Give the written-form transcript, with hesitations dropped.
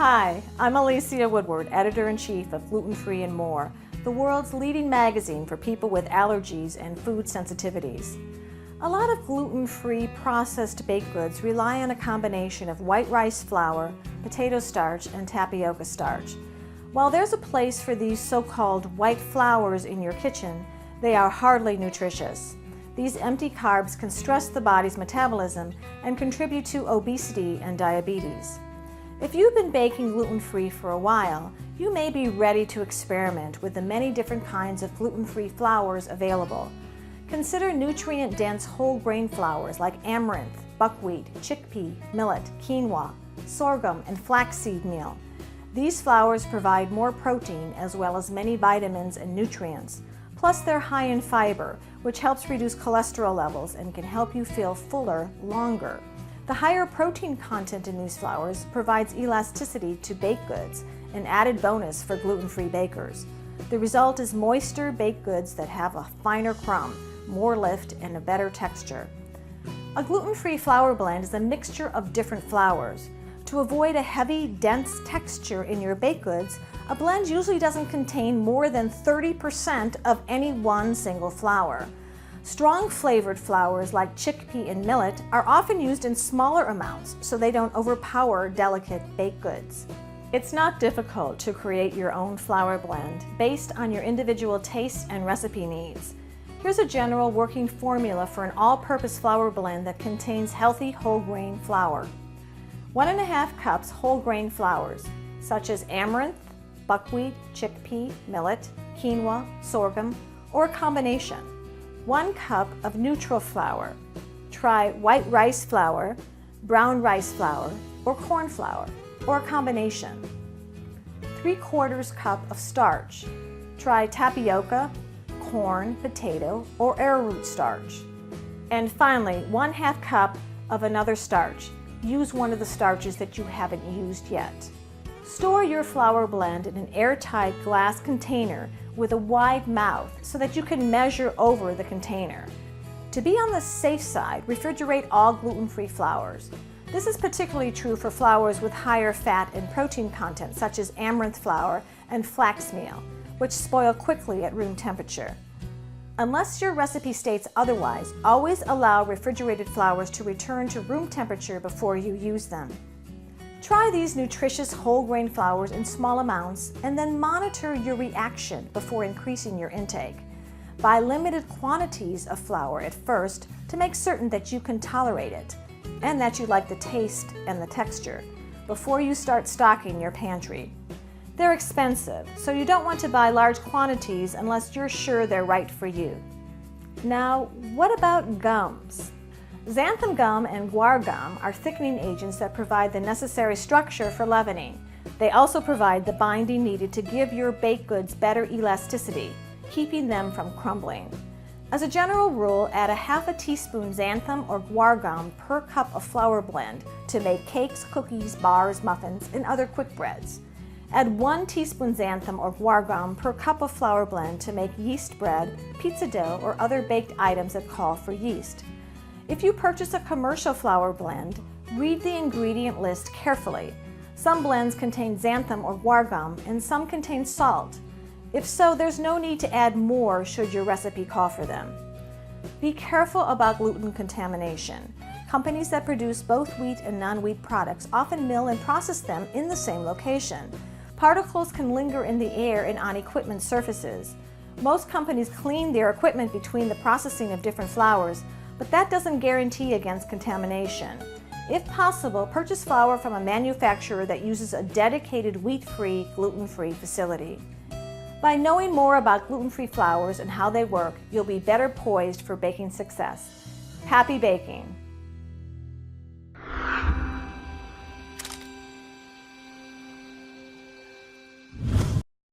Hi, I'm Alicia Woodward, Editor-in-Chief of Gluten-Free and More, the world's leading magazine for people with allergies and food sensitivities. A lot of gluten-free processed baked goods rely on a combination of white rice flour, potato starch, and tapioca starch. While there's a place for these so-called white flours in your kitchen, they are hardly nutritious. These empty carbs can stress the body's metabolism and contribute to obesity and diabetes. If you've been baking gluten-free for a while, you may be ready to experiment with the many different kinds of gluten-free flours available. Consider nutrient-dense whole grain flours like amaranth, buckwheat, chickpea, millet, quinoa, sorghum, and flaxseed meal. These flours provide more protein as well as many vitamins and nutrients. Plus, they're high in fiber, which helps reduce cholesterol levels and can help you feel fuller longer. The higher protein content in these flours provides elasticity to baked goods, an added bonus for gluten-free bakers. The result is moister baked goods that have a finer crumb, more lift, and a better texture. A gluten-free flour blend is a mixture of different flours. To avoid a heavy, dense texture in your baked goods, a blend usually doesn't contain more than 30% of any one single flour. Strong flavored flours like chickpea and millet are often used in smaller amounts so they don't overpower delicate baked goods. It's not difficult to create your own flour blend based on your individual taste and recipe needs. Here's a general working formula for an all-purpose flour blend that contains healthy whole grain flour. 1.5 cups whole grain flours, such as amaranth, buckwheat, chickpea, millet, quinoa, sorghum, or a combination. 1 cup of neutral flour. Try white rice flour, brown rice flour, or corn flour, or a combination. 3/4 cup of starch. Try tapioca, corn, potato, or arrowroot starch. And finally, 1/2 cup of another starch. Use one of the starches that you haven't used yet. Store your flour blend in an airtight glass container with a wide mouth so that you can measure over the container. To be on the safe side, refrigerate all gluten-free flours. This is particularly true for flours with higher fat and protein content, such as amaranth flour and flax meal, which spoil quickly at room temperature. Unless your recipe states otherwise, always allow refrigerated flours to return to room temperature before you use them. Try these nutritious whole grain flours in small amounts and then monitor your reaction before increasing your intake. Buy limited quantities of flour at first to make certain that you can tolerate it and that you like the taste and the texture before you start stocking your pantry. They're expensive, so you don't want to buy large quantities unless you're sure they're right for you. Now, what about gums? Xanthan gum and guar gum are thickening agents that provide the necessary structure for leavening. They also provide the binding needed to give your baked goods better elasticity, keeping them from crumbling. As a general rule, add 1/2 teaspoon xanthan or guar gum per cup of flour blend to make cakes, cookies, bars, muffins, and other quick breads. Add 1 teaspoon xanthan or guar gum per cup of flour blend to make yeast bread, pizza dough, or other baked items that call for yeast. If you purchase a commercial flour blend, read the ingredient list carefully. Some blends contain xanthan or guar gum and some contain salt. If so, there's no need to add more should your recipe call for them. Be careful about gluten contamination. Companies that produce both wheat and non-wheat products often mill and process them in the same location. Particles can linger in the air and on equipment surfaces. Most companies clean their equipment between the processing of different flours, but that doesn't guarantee against contamination. If possible, purchase flour from a manufacturer that uses a dedicated wheat-free, gluten-free facility. By knowing more about gluten-free flours and how they work, you'll be better poised for baking success. Happy baking!